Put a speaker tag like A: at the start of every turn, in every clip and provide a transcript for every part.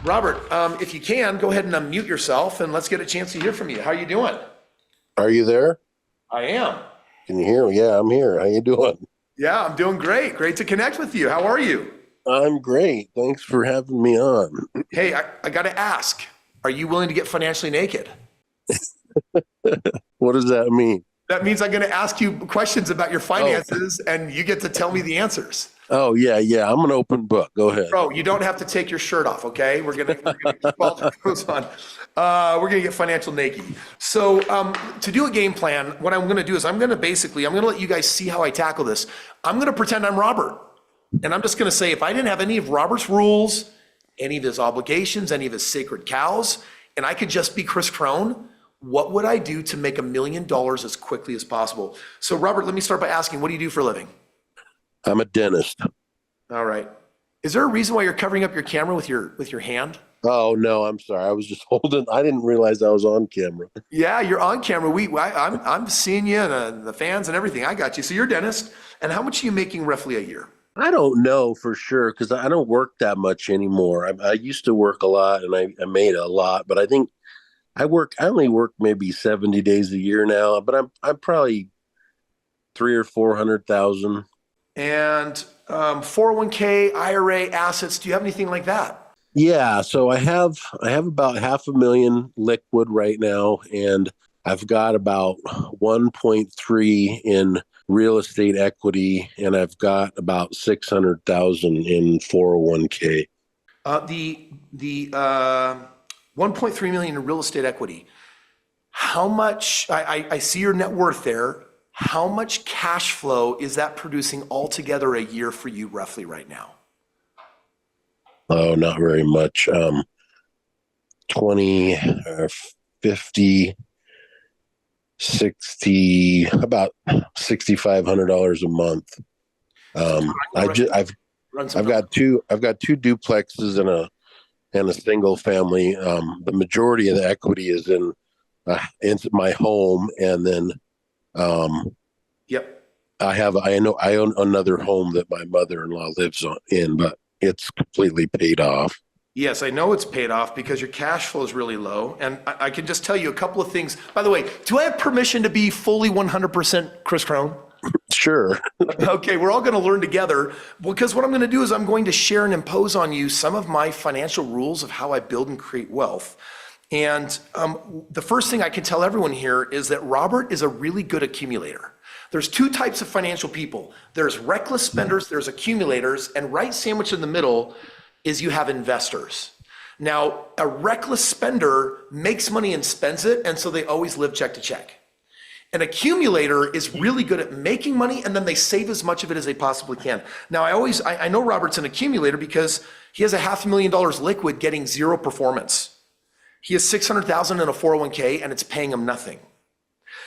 A: Robert, if you can, go ahead and unmute yourself and let's get a chance to hear from you. How are you doing?
B: Are you there?
A: I am.
B: Can you hear me? Yeah, I'm here. How you doing?
A: Yeah, I'm doing great. Great to connect with you. How are you?
B: I'm great. Thanks for having me on.
A: Hey, I got to ask, are you willing to get financially naked?
B: What does that mean?
A: That means I'm going to ask you questions about your
B: Oh,
A: finances and you get to tell me the answers.
B: oh yeah. I'm an open book. Go ahead.
A: Bro, you don't have to take your shirt off, okay? We're gonna keep all the clothes on. We're gonna get financial naked. So to do a game plan, what I'm gonna do is I'm gonna let you guys see how I tackle this. I'm gonna pretend I'm Robert. And I'm just gonna say, if I didn't have any of Robert's rules, any of his obligations, any of his sacred cows, and I could just be Kris Krohn, what would I do to make $1 million as quickly as possible? So Robert, let me start by asking, what do you do for a living?
B: I'm a dentist.
A: All right. Is there a reason why you're covering up your camera with your hand?
B: Oh no, I'm sorry. I was just holding. I didn't realize I was on camera.
A: Yeah, you're on camera. I'm seeing you and the fans and everything. I got you. So you're a dentist, and how much are you making roughly a year?
B: I don't know for sure because I don't work that much anymore. I used to work a lot and I made a lot, but I think I only work maybe 70 days a year now, but I'm probably 300,000 or 400,000.
A: And 401k, IRA, assets. Do you have anything like that?
B: Yeah, so I have about 500,000 liquid right now, and I've got about 1.3 in real estate equity, and I've got about 600,000 in 401k.
A: The 1.3 million in real estate equity. How much? I see your net worth there. How much cash flow is that producing altogether a year for you roughly right now?
B: Oh, not very much. 20 or 50, 60, about $6,500 a month. I've got two duplexes and a single family. The majority of the equity is in my home, and then
A: Yep.
B: I own another home that my mother-in-law lives in, but it's completely paid off.
A: Yes, I know it's paid off because your cash flow is really low. And I can just tell you a couple of things. By the way, do I have permission to be fully 100% Kris Krohn?
B: Sure.
A: Okay, we're all going to learn together because what I'm going to do is I'm going to share and impose on you some of my financial rules of how I build and create wealth. And the first thing I can tell everyone here is that Robert is a really good accumulator. There's two types of financial people. There's reckless spenders, there's accumulators, and right sandwiched in the middle is you have investors. Now, a reckless spender makes money and spends it, and so they always live check to check. An accumulator is really good at making money, and then they save as much of it as they possibly can. Now, I know Robert's an accumulator because he has $500,000 liquid getting zero performance. He has 600,000 in a 401k, and it's paying him nothing.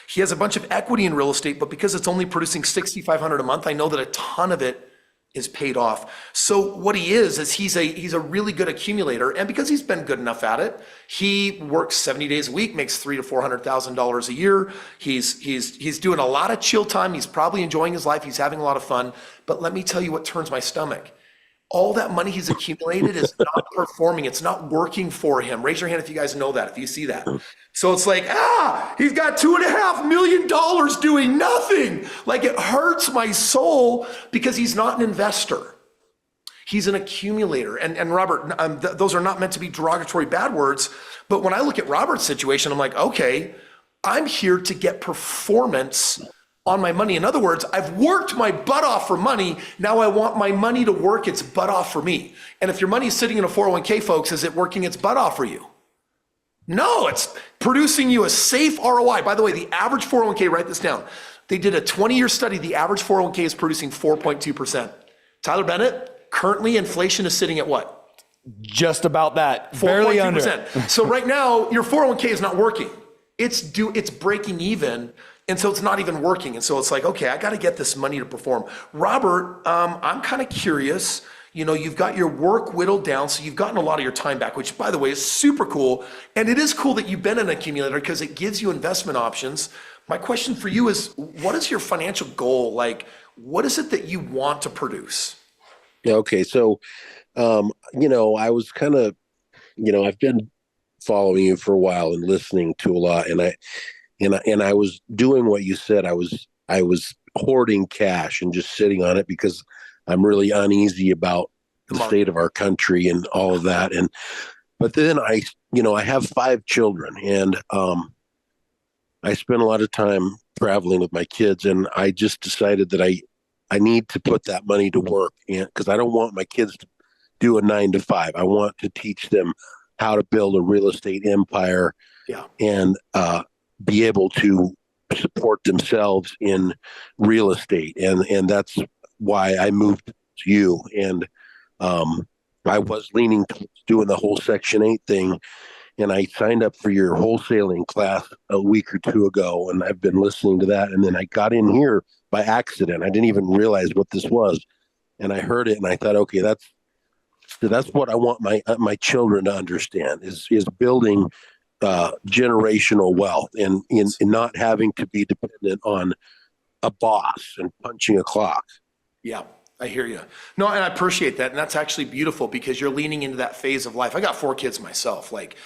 A: He has a bunch of equity in real estate, but because it's only producing 6,500 a month, I know that a ton of it is paid off. So what he is he's a really good accumulator, and because he's been good enough at it, he works 70 days a week, makes $300,000 to $400,000 a year. He's doing a lot of chill time. He's probably enjoying his life. He's having a lot of fun. But let me tell you what turns my stomach. All that money he's accumulated is not performing. It's not working for him. Raise your hand if you guys know that, if you see that. So it's like, he's got $2.5 million doing nothing. Like, it hurts my soul because he's not an investor. He's an accumulator. And Robert, those are not meant to be derogatory bad words. But when I look at Robert's situation, I'm like, okay, I'm here to get performance on my money. In other words, I've worked my butt off for money. Now I want my money to work its butt off for me. And if your money is sitting in a 401k, folks, is it working its butt off for you? No, it's producing you a safe ROI. By the way, the average 401k, write this down. They did a 20-year study. The average 401k is producing 4.2%. Tyler Bennett, currently inflation is sitting at what?
C: Just about that, barely under.
A: So right now, your 401k is not working. It's breaking even. And so it's not even working. And so it's like, okay, I got to get this money to perform. Robert, I'm kind of curious. You know, you've got your work whittled down, so you've gotten a lot of your time back, which, by the way, is super cool. And it is cool that you've been an accumulator because it gives you investment options. My question for you is, what is your financial goal? Like, what is it that you want to produce?
B: Yeah, okay. So, I was kind of, I've been following you for a while and listening to a lot, and I was doing what you said. I was hoarding cash and just sitting on it because I'm really uneasy about the state of our country and all of that. But then I have 5 children, and I spend a lot of time traveling with my kids, and I just decided that I need to put that money to work, and because I don't want my kids to do a 9 to 5. I want to teach them how to build a real estate empire, and be able to support themselves in real estate. And that's why I moved to you. And I was leaning towards doing the whole Section 8 thing. And I signed up for your wholesaling class a week or 2 ago, and I've been listening to that. And then I got in here by accident. I didn't even realize what this was. And I heard it, and I thought, okay, that's what I want my children to understand is building generational wealth, and in not having to be dependent on a boss and punching a clock.
A: Yeah, I hear you. No, and I appreciate that. And that's actually beautiful because you're leaning into that phase of life. I got 4 kids myself. Like,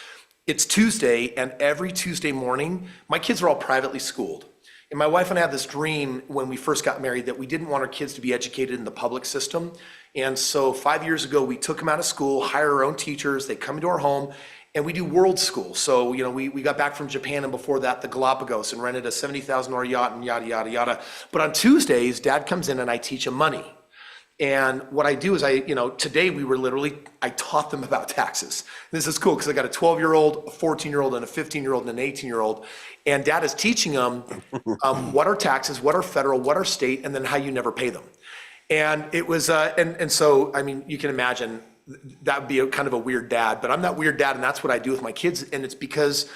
A: it's Tuesday, and every Tuesday morning, my kids are all privately schooled. And my wife and I had this dream when we first got married that we didn't want our kids to be educated in the public system. And so 5 years ago, we took them out of school, hire our own teachers. They come into our home, and we do world school. So, we got back from Japan, and before that, the Galapagos, and rented a $70,000 yacht and yada, yada, yada. But on Tuesdays, Dad comes in and I teach him money. And what I do is today I taught them about taxes. This is cool because I got a 12-year-old, a 14-year-old, and a 15-year-old, and an 18-year-old. And Dad is teaching them what are taxes, what are federal, what are state, and then how you never pay them. And it was, and so, I mean, you can imagine that would be kind of a weird dad, but I'm that weird dad, and that's what I do with my kids. And it's because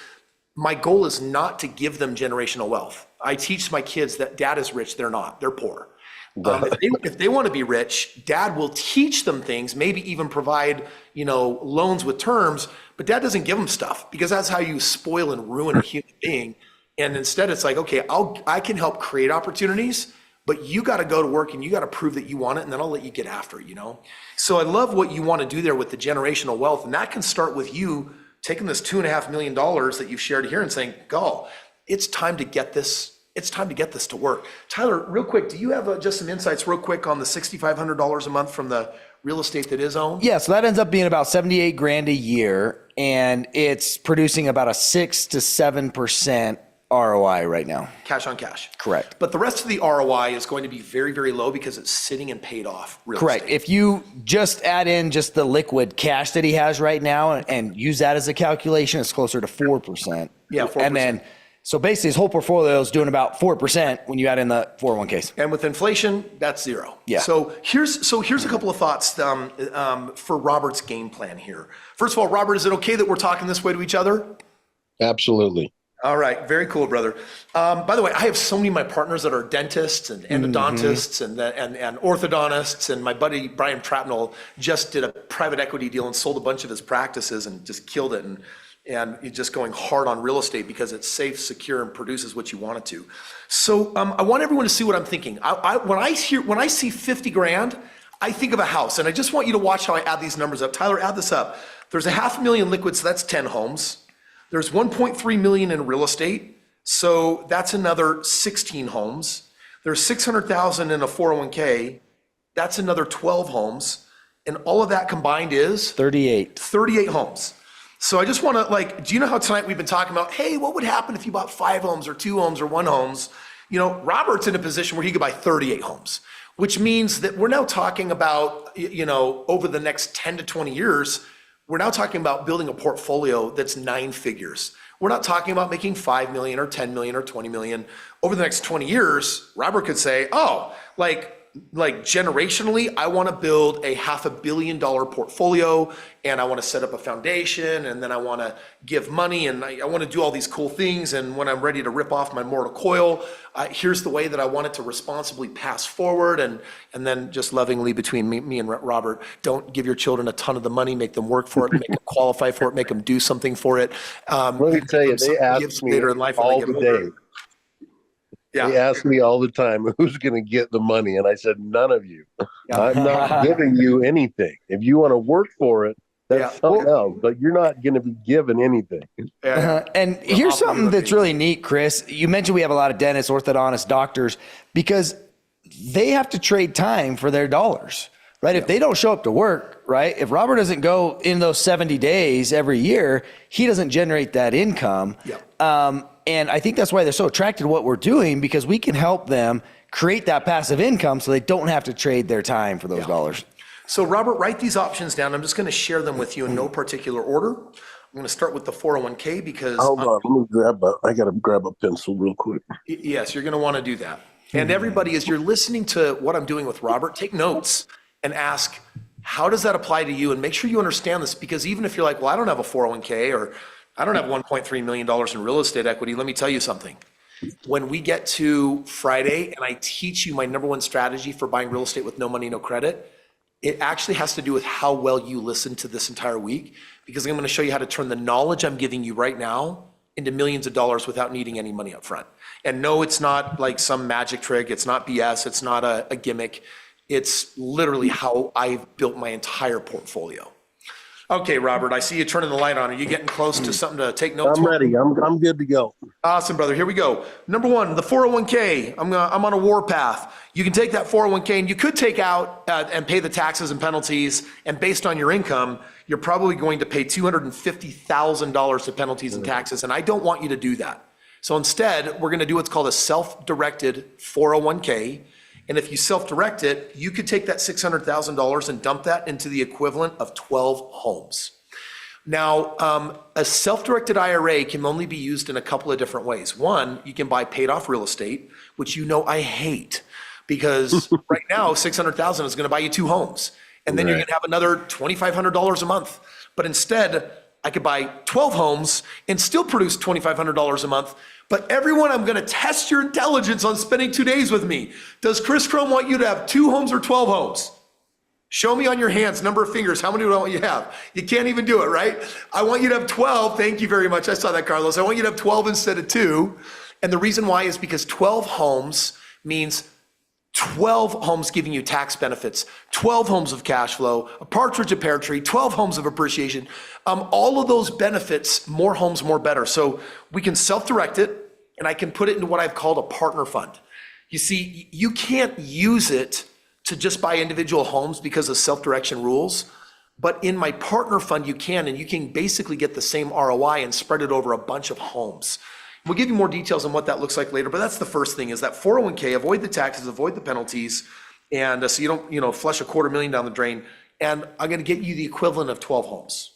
A: my goal is not to give them generational wealth. I teach my kids that Dad is rich, they're not, they're poor. If they want to be rich, Dad will teach them things, maybe even provide, loans with terms, but Dad doesn't give them stuff because that's how you spoil and ruin a human being. And instead it's like, okay, I can help create opportunities, but you got to go to work and you got to prove that you want it, and then I'll let you get after it, So I love what you want to do there with the generational wealth, and that can start with you taking this $2.5 million that you've shared here and saying, go, it's time to get this. It's time to get this to work. Tyler, real quick, do you have just some insights real quick on the $6,500 a month from the real estate that is owned?
C: Yeah, so that ends up being about $78,000 a year, and it's producing about a 6 to 7% ROI right now. Cash on cash. Correct.
A: But the rest of the ROI is going to be very, very low because it's sitting and paid off real
C: Correct.
A: estate.
C: If you just add in just the liquid cash that he has right now and use that as a calculation, it's closer to 4%.
A: Yeah, 4%.
C: And then, so basically his whole portfolio is doing about 4% when you add in the 401ks.
A: And with inflation, that's zero.
C: Yeah.
A: So here's a couple of thoughts for Robert's game plan here. First of all, Robert, is it okay that we're talking this way to each other?
B: Absolutely.
A: All right, very cool, brother. By the way, I have so many of my partners that are dentists and endodontists and orthodontists, and my buddy Brian Trapnell just did a private equity deal and sold a bunch of his practices and just killed it, and he's just going hard on real estate because it's safe, secure, and produces what you want it to. So I want everyone to see what I'm thinking. When I see 50 grand, I think of a house, and I just want you to watch how I add these numbers up. Tyler, add this up. There's a $500,000 liquid, so that's 10 homes. There's 1.3 million in real estate, so that's another 16 homes. There's 600,000 in a 401k, that's another 12 homes, and all of that combined is 38 homes. So I just want to do you know how tonight we've been talking about, hey, what would happen if you bought 5 homes or 2 homes or 1 homes? Robert's in a position where he could buy 38 homes, which means that we're now talking about, over the next 10 to 20 years, we're now talking about building a portfolio that's 9 figures. We're not talking about making 5 million or 10 million or 20 million. Over the next 20 years, Robert could say, like generationally, I want to build a $500 million portfolio, and I want to set up a foundation, and then I want to give money, and I want to do all these cool things. And when I'm ready to rip off my mortal coil, here's the way that I want it to responsibly pass forward. And then just lovingly between me and Robert, don't give your children a ton of the money, make them work for it, make them qualify for it, make them do something for it.
B: Let me tell you, they ask me
A: later in life
B: all the day.
A: Yeah.
B: They ask me all the time, who's going to get the money? And I said, none of you. I'm not giving you anything. If you want to work for it, That's something else, but you're not going to be given anything.
C: And here's something that's really neat, Kris. You mentioned we have a lot of dentists, orthodontists, doctors, because they have to trade time for their dollars, right? If they don't show up to work, right? If Robert doesn't go in those 70 days every year, he doesn't generate that income. And I think that's why they're so attracted to what we're doing, because we can help them create that passive income so they don't have to trade their time for those dollars.
A: So Robert, write these options down. I'm just going to share them with you in no particular order. I'm going to start with the 401k because—
B: Hold on, I got to grab a pencil real quick.
A: Yes, you're going to want to do that. And everybody, as you're listening to what I'm doing with Robert, take notes and ask, how does that apply to you? And make sure you understand this, because even if you're like, well, I don't have a 401k, or I don't have $1.3 million in real estate equity, let me tell you something. When we get to Friday and I teach you my number one strategy for buying real estate with no money, no credit, it actually has to do with how well you listen to this entire week, because I'm going to show you how to turn the knowledge I'm giving you right now into millions of dollars without needing any money up front. And no, it's not like some magic trick. It's not BS. It's not a gimmick. It's literally how I've built my entire portfolio. Okay, Robert, I see you turning the light on. Are you getting close to something to take notes?
B: I'm ready. I'm good to go.
A: Awesome, brother. Here we go. Number one, the 401k. I'm on a war path. You can take that 401k and you could take out and pay the taxes and penalties. And based on your income, you're probably going to pay $250,000 to penalties and taxes. And I don't want you to do that. So instead, we're going to do what's called a self-directed 401k. And if you self-direct it, you could take that $600,000 and dump that into the equivalent of 12 homes. Now, a self-directed IRA can only be used in a couple of different ways. One, you can buy paid off real estate, which you know I hate, because right now, $600,000 is going to buy you 2 homes. And then you're going to have another $2,500 a month. But instead, I could buy 12 homes and still produce $2,500 a month. But everyone, I'm going to test your intelligence on spending 2 days with me. Does Kris Krohn want you to have 2 homes or 12 homes? Show me on your hands, number of fingers. How many do I want you to have? You can't even do it, right? I want you to have 12. Thank you very much. I saw that, Carlos. I want you to have 12 instead of 2. And the reason why is because 12 homes means 12 homes giving you tax benefits, 12 homes of cash flow, a partridge, a pear tree, 12 homes of appreciation. All of those benefits, more homes, more better. So we can self-direct it, and I can put it into what I've called a partner fund. You see, you can't use it to just buy individual homes because of self-direction rules, but in my partner fund you can, and you can basically get the same ROI and spread it over a bunch of homes. We'll give you more details on what that looks like later, but that's the first thing, is that 401k, avoid the taxes, avoid the penalties, and so you don't flush $250,000 down the drain, and I'm gonna get you the equivalent of 12 homes.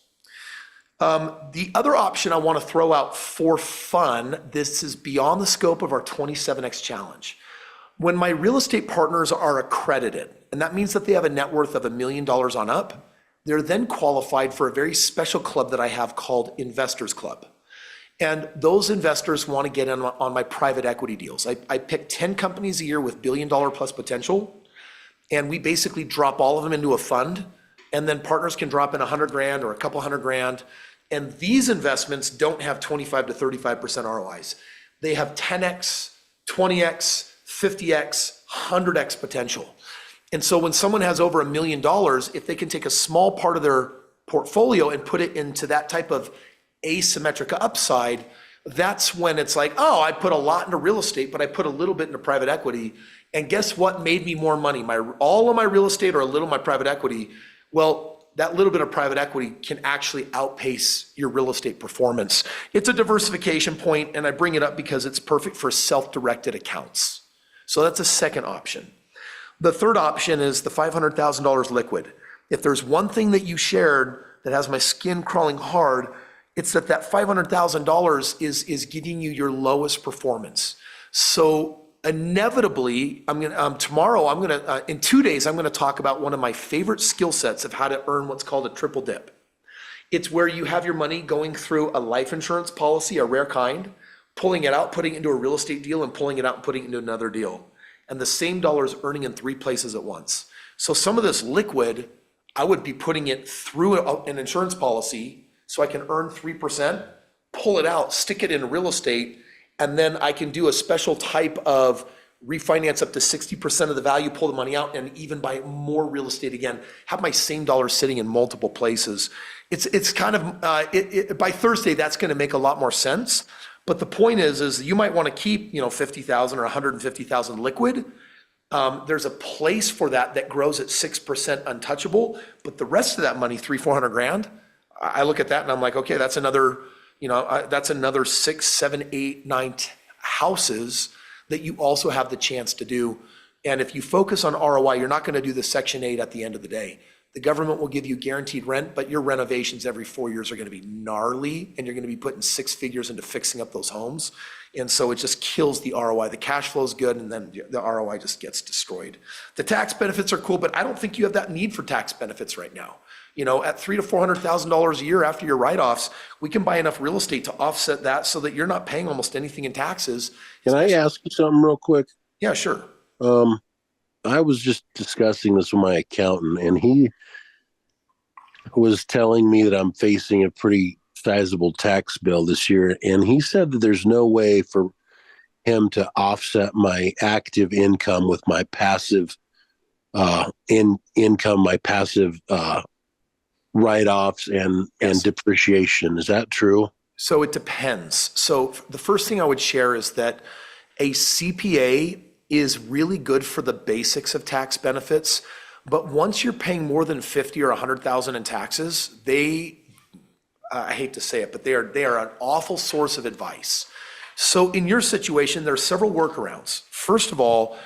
A: The other option I wanna throw out for fun, this is beyond the scope of our 27X challenge. When my real estate partners are accredited, and that means that they have a net worth of $1 million on up, they're then qualified for a very special club that I have called Investors Club. And those investors want to get in on my private equity deals. I pick 10 companies a year with $1 billion plus potential, and we basically drop all of them into a fund, and then partners can drop in $100,000 or a couple $100,000. And these investments don't have 25 to 35% ROIs. They have 10x, 20x, 50x, 100x potential. And so when someone has over $1 million, if they can take a small part of their portfolio and put it into that type of asymmetric upside, that's when it's like, oh, I put a lot into real estate, but I put a little bit into private equity. And guess what made me more money? All of my real estate or a little of my private equity? Well, that little bit of private equity can actually outpace your real estate performance. It's a diversification point, and I bring it up because it's perfect for self-directed accounts. So that's a second option. The third option is the $500,000 liquid. If there's one thing that you shared that has my skin crawling hard, it's that $500,000 is giving you your lowest performance. So inevitably, in 2 days, I'm gonna talk about one of my favorite skill sets of how to earn what's called a triple dip. It's where you have your money going through a life insurance policy, a rare kind, pulling it out, putting it into a real estate deal, and pulling it out and putting it into another deal. And the same dollar is earning in 3 places at once. So some of this liquid, I would be putting it through an insurance policy so I can earn 3%, pull it out, stick it in real estate, and then I can do a special type of refinance up to 60% of the value, pull the money out, and even buy more real estate again, have my same dollar sitting in multiple places. It's kind of, by Thursday, that's gonna make a lot more sense. But the point is you might wanna keep, 50,000 or 150,000 liquid. There's a place for that grows at 6% untouchable, but the rest of that money, 300-400 grand, I look at that and I'm like, okay, that's another, that's another 6, 7, 8, 9 houses that you also have the chance to do. And if you focus on ROI, you're not going to do the Section 8 at the end of the day. The government will give you guaranteed rent, but your renovations every 4 years are going to be gnarly, and you're going to be putting 6 figures into fixing up those homes. And so it just kills the ROI. The cash flow is good, and then the ROI just gets destroyed. The tax benefits are cool, but I don't think you have that need for tax benefits right now. At $300,000 to $400,000 a year after your write-offs, we can buy enough real estate to offset that so that you're not paying almost anything in taxes.
B: Can I ask you something real quick?
A: Yeah, sure.
B: I was just discussing this with my accountant, and he was telling me that I'm facing a pretty sizable tax bill this year. And he said that there's no way for him to offset my active income with my passive income, my passive write-offs and depreciation. Is that true?
A: So it depends. So the first thing I would share is that a CPA is really good for the basics of tax benefits, but once you're paying more than 50 or 100,000 in taxes, I hate to say it, but they are an awful source of advice. So in your situation, there are several workarounds. First of all,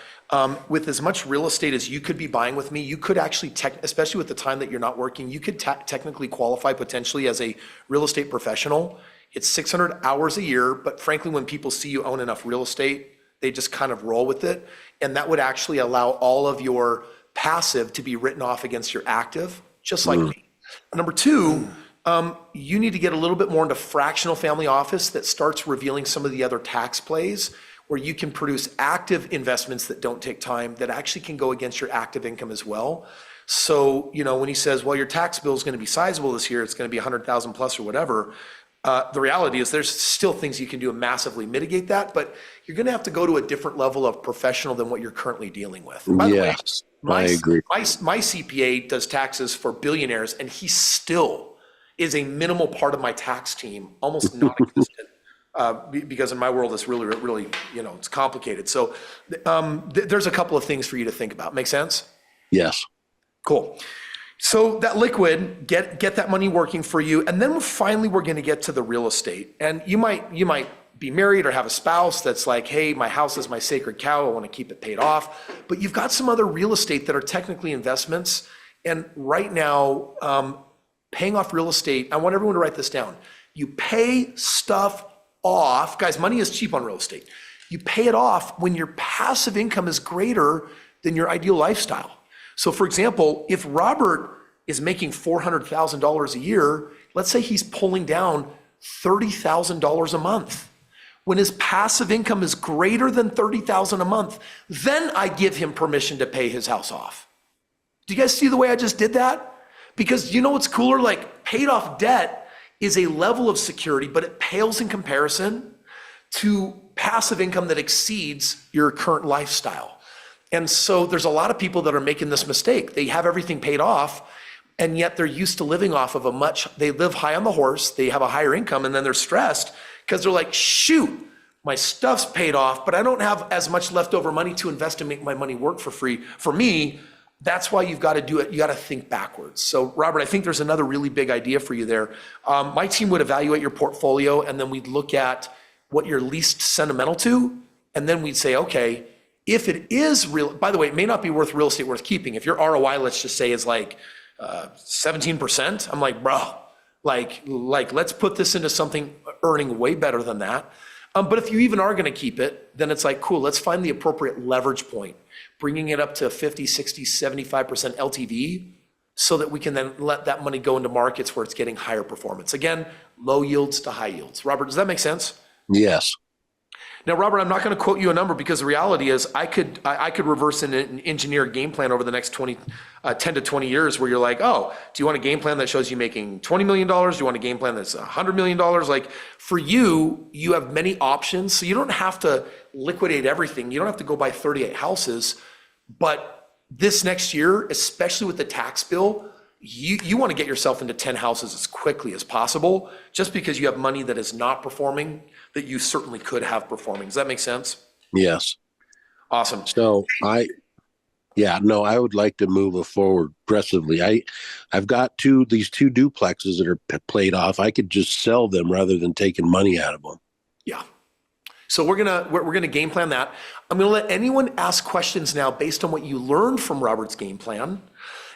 A: with as much real estate as you could be buying with me, you could actually, especially with the time that you're not working, you could technically qualify potentially as a real estate professional. It's 600 hours a year, but frankly, when people see you own enough real estate, they just kind of roll with it. And that would actually allow all of your passive to be written off against your active, just like me. Number two, you need to get a little bit more into fractional family office that starts revealing some of the other tax plays where you can produce active investments that don't take time, that actually can go against your active income as well. So, when he says, well, your tax bill is going to be sizable this year, it's going to be 100,000 plus or whatever. The reality is there's still things you can do to massively mitigate that, but you're going to have to go to a different level of professional than what you're currently dealing with. By the way,
B: I agree.
A: My CPA does taxes for billionaires, and he still is a minimal part of my tax team, almost non-existent. Because in my world, it's really, it's complicated. So there's a couple of things for you to think about. Make sense?
B: Yes.
A: Cool. So that liquid, get that money working for you. And then finally, we're going to get to the real estate. And you might be married or have a spouse that's like, hey, my house is my sacred cow. I want to keep it paid off. But you've got some other real estate that are technically investments. And right now, paying off real estate, I want everyone to write this down. You pay stuff off. Guys, money is cheap on real estate. You pay it off when your passive income is greater than your ideal lifestyle. So for example, if Robert is making $400,000 a year, let's say he's pulling down $30,000 a month. When his passive income is greater than $30,000 a month, then I give him permission to pay his house off. Do you guys see the way I just did that? Because you know what's cooler? Like paid off debt is a level of security, but it pales in comparison to passive income that exceeds your current lifestyle. And so there's a lot of people that are making this mistake. They have everything paid off, and yet they're used to living off of they live high on the horse, they have a higher income, and then they're stressed because they're like, shoot, my stuff's paid off, but I don't have as much leftover money to invest and make my money work for free. For me, that's why you've got to do it. You got to think backwards. So Robert, I think there's another really big idea for you there. My team would evaluate your portfolio, and then we'd look at what you're least sentimental to. And then we'd say, okay, if it is real, by the way, it may not be real estate worth keeping. If your ROI, let's just say, is like 17%, I'm like, bro, like let's put this into something earning way better than that. But if you even are going to keep it, then it's like, cool, let's find the appropriate leverage point, bringing it up to 50, 60, 75% LTV so that we can then let that money go into markets where it's getting higher performance. Again, low yields to high yields. Robert, does that make sense?
B: Yes.
A: Now, Robert, I'm not going to quote you a number because the reality is I could reverse engineer a game plan over the next 10 to 20 years where you're like, oh, do you want a game plan that shows you making $20 million? Do you want a game plan that's $100 million? Like for you, you have many options. So you don't have to liquidate everything. You don't have to go buy 38 houses. But this next year, especially with the tax bill, you want to get yourself into 10 houses as quickly as possible, just because you have money that is not performing that you certainly could have performing. Does that make sense?
B: Yes.
A: Awesome.
B: So I would like to move forward aggressively. I've got these two duplexes that are played off. I could just sell them rather than taking money out of them.
A: Yeah. So we're gonna game plan that. I'm gonna let anyone ask questions now based on what you learned from Robert's game plan.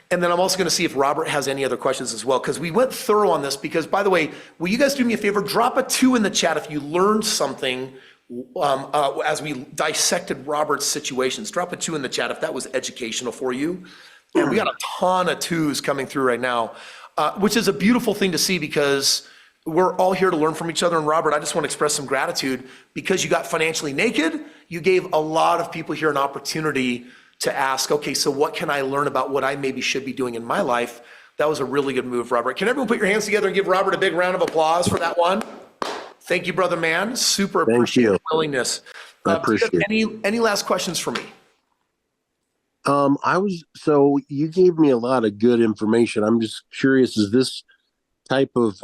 A: And then I'm also gonna see if Robert has any other questions as well, because we went thorough on this. Because by the way, will you guys do me a favor? Drop a 2 in the chat if you learned something as we dissected Robert's situations. Drop a 2 in the chat if that was educational for you. And we got a ton of 2s coming through right now, which is a beautiful thing to see because we're all here to learn from each other. And Robert, I just want to express some gratitude because you got financially naked. You gave a lot of people here an opportunity to ask, okay, so what can I learn about what I maybe should be doing in my life? That was a really good move, Robert. Can everyone put your hands together and give Robert a big round of applause for that one? Thank you, brother man. Super appreciate your willingness.
B: I appreciate
A: it. Any last questions for me?
B: So you gave me a lot of good information. I'm just curious, is this type of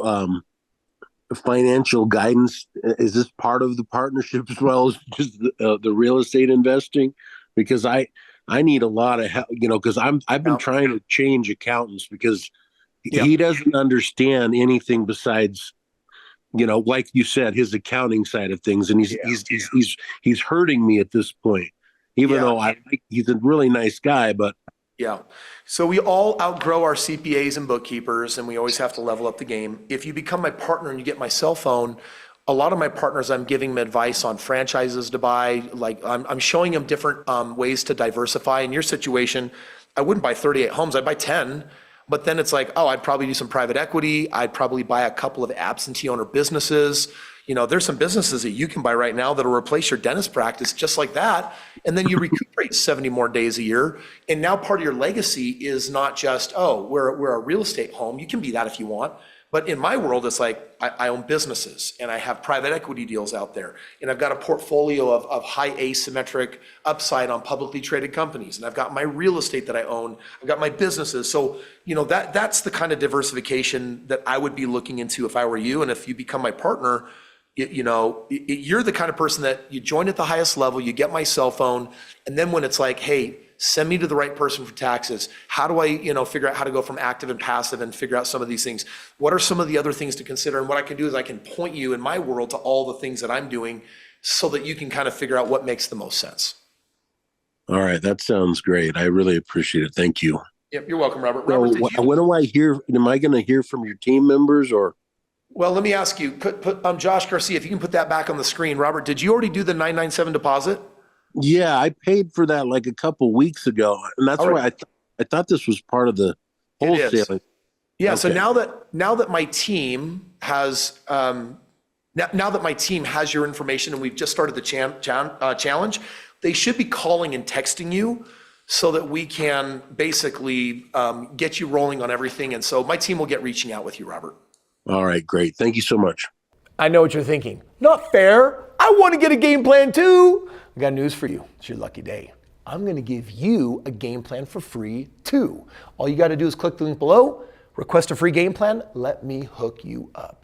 B: financial guidance, is this part of the partnership as well as just the real estate investing? Because I need a lot of help, because I've been trying to change accountants because he doesn't understand anything besides, like you said, his accounting side of things, and he's hurting me at this point. Even though he's a really nice guy, but
A: yeah. So we all outgrow our CPAs and bookkeepers, and we always have to level up the game. If you become my partner and you get my cell phone, a lot of my partners, I'm giving them advice on franchises to buy. Like I'm showing them different ways to diversify. In your situation, I wouldn't buy 38 homes, I'd buy 10. But then it's like, I'd probably do some private equity. I'd probably buy a couple of absentee owner businesses. There's some businesses that you can buy right now that'll replace your dentist practice just like that. And then you recuperate 70 more days a year. And now part of your legacy is not just, we're a real estate home. You can be that if you want. But in my world, it's like I own businesses and I have private equity deals out there. And I've got a portfolio of high asymmetric upside on publicly traded companies. And I've got my real estate that I own. I've got my businesses. So, that's the kind of diversification that I would be looking into if I were you. And if you become my partner, you're the kind of person that you join at the highest level, you get my cell phone. And then when it's like, hey, send me to the right person for taxes. How do I, figure out how to go from active and passive and figure out some of these things? What are some of the other things to consider? And what I can do is I can point you in my world to all the things that I'm doing so that you can kind of figure out what makes the most sense.
B: All right. That sounds great. I really appreciate it. Thank you.
A: Yep. You're welcome, Robert.
B: So when do I hear, am I going to hear from your team members or?
A: Well, let me ask you, put Josh Garcia, if you can put that back on the screen. Robert, did you already do the 997 deposit?
B: Yeah, I paid for that like a couple weeks ago, and that's why I thought this was part of the wholesaling.
A: Yeah. Okay. So now that my team has your information, and we've just started the challenge, they should be calling and texting you so that we can basically get you rolling on everything. And so my team will get reaching out with you, Robert.
B: All right, great. Thank you so much.
D: I know what you're thinking. Not fair. I want to get a game plan too. I got news for you. It's your lucky day. I'm going to give you a game plan for free too. All you got to do is click the link below, request a free game plan. Let me hook you up.